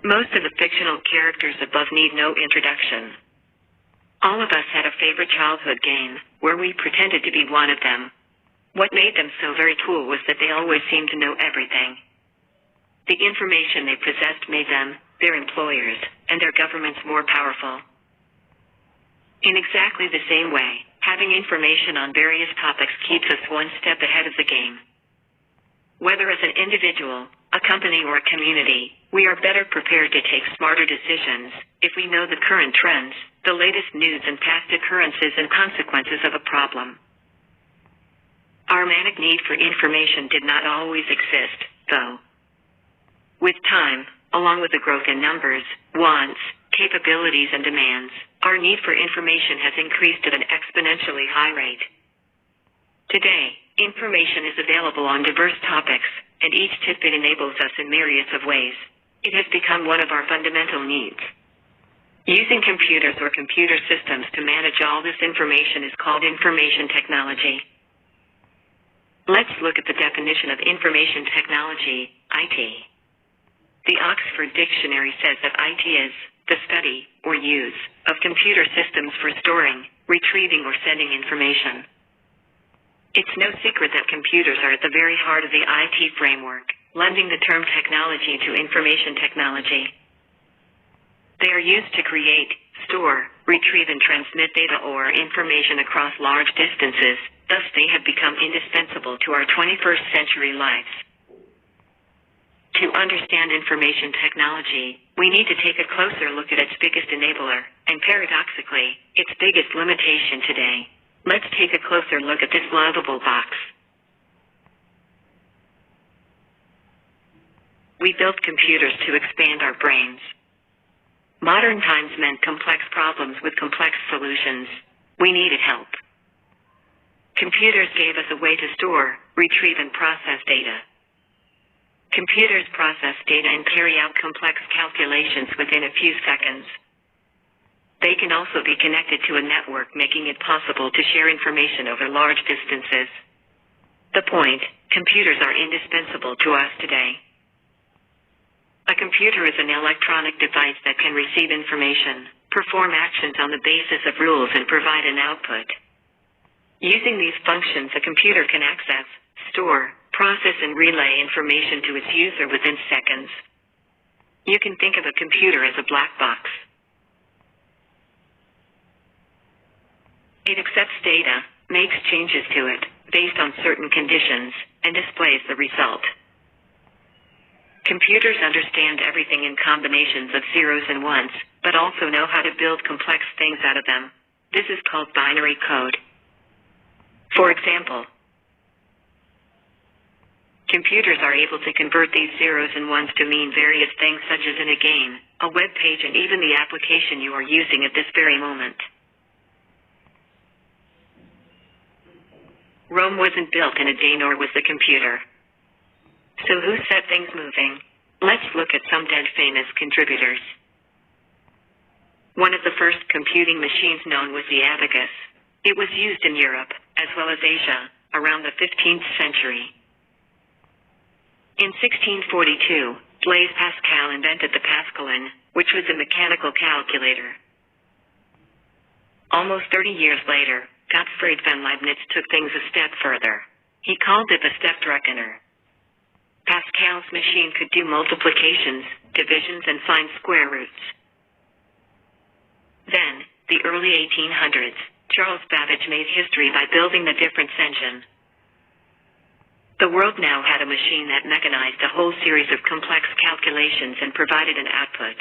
Most of the fictional characters above need no introduction. All of us had a favorite childhood game, where we pretended to be one of them. What made them so very cool was that they always seemed to know everything. The information they possessed made them, their employers, and their governments more powerful. In exactly the same way, having information on various topics keeps us one step ahead of the game. Whether as an individual, a company, or a community, we are better prepared to take smarter decisions if we know the current trends, the latest news, and past occurrences and consequences of a problem. Our manic need for information did not always exist, though. With time, along with the growth in numbers, wants, capabilities, and demands, our need for information has increased at an exponentially high rate. Today, information is available on diverse topics, and each tidbit enables us in myriads of ways. It has become one of our fundamental needs. Using computers or computer systems to manage all this information is called information technology. Let's look at the definition of information technology, IT. The Oxford Dictionary says that IT is the study or use of computer systems for storing, retrieving, or sending information. It's no secret that computers are at the very heart of the IT framework, lending the term technology to information technology. They are used to create, store, retrieve, and transmit data or information across large distances, thus they have become indispensable to our 21st century lives. To understand information technology, we need to take a closer look at its biggest enabler, and paradoxically, its biggest limitation today. Let's take a closer look at this lovable box. We built computers to expand our brains. Modern times meant complex problems with complex solutions. We needed help. Computers gave us a way to store, retrieve, and process data. Computers process data and carry out complex calculations within a few seconds. They can also be connected to a network, making it possible to share information over large distances. The point, computers are indispensable to us today. A computer is an electronic device that can receive information, perform actions on the basis of rules, and provide an output. Using these functions, a computer can access, store, process, and relay information to its user within seconds. You can think of a computer as a black box. It accepts data, makes changes to it, based on certain conditions, and displays the result. Computers understand everything in combinations of zeros and ones, but also know how to build complex things out of them. This is called binary code. For example, computers are able to convert these zeros and ones to mean various things, such as in a game, a web page, and even the application you are using at this very moment. Rome wasn't built in a day, nor was the computer. So who set things moving? Let's look at some dead famous contributors. One of the first computing machines known was the abacus. It was used in Europe, as well as Asia, around the 15th century. In 1642, Blaise Pascal invented the Pascaline, which was a mechanical calculator. Almost 30 years later, Gottfried von Leibniz took things a step further. He called it the stepped reckoner. Pascal's machine could do multiplications, divisions, and find square roots. Then, the early 1800s, Charles Babbage made history by building the difference engine. The world now had a machine that mechanized a whole series of complex calculations and provided an output.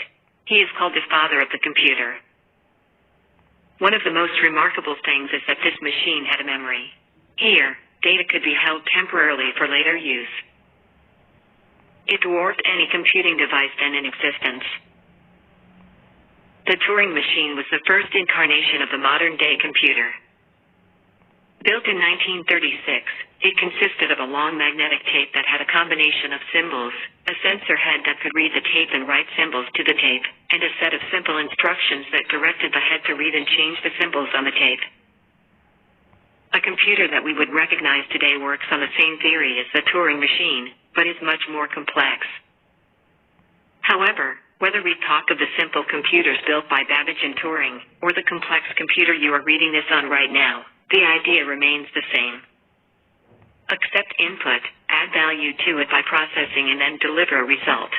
He is called the father of the computer. One of the most remarkable things is that this machine had a memory. Here, data could be held temporarily for later use. It dwarfed any computing device then in existence. The Turing machine was the first incarnation of the modern-day computer. Built in 1936, it consisted of a long magnetic tape that had a combination of symbols, a sensor head that could read the tape and write symbols to the tape, and a set of simple instructions that directed the head to read and change the symbols on the tape. A computer that we would recognize today works on the same theory as the Turing machine, but is much more complex. However, Whether we talk of the simple computers built by Babbage and Turing, or the complex computer you are reading this on right now, the idea remains the same. Accept input, add value to it by processing, and then deliver a result.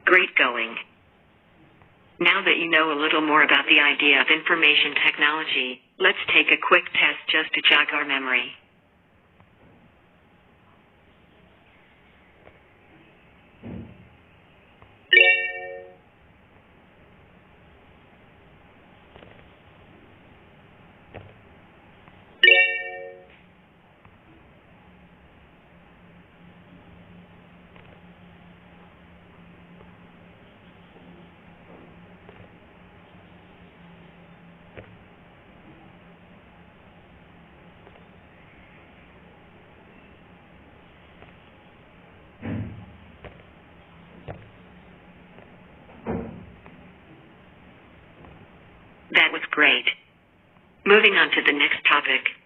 Great going. Now that you know a little more about the idea of information technology, let's take a quick test just to jog our memory. That was great. Moving on to the next topic.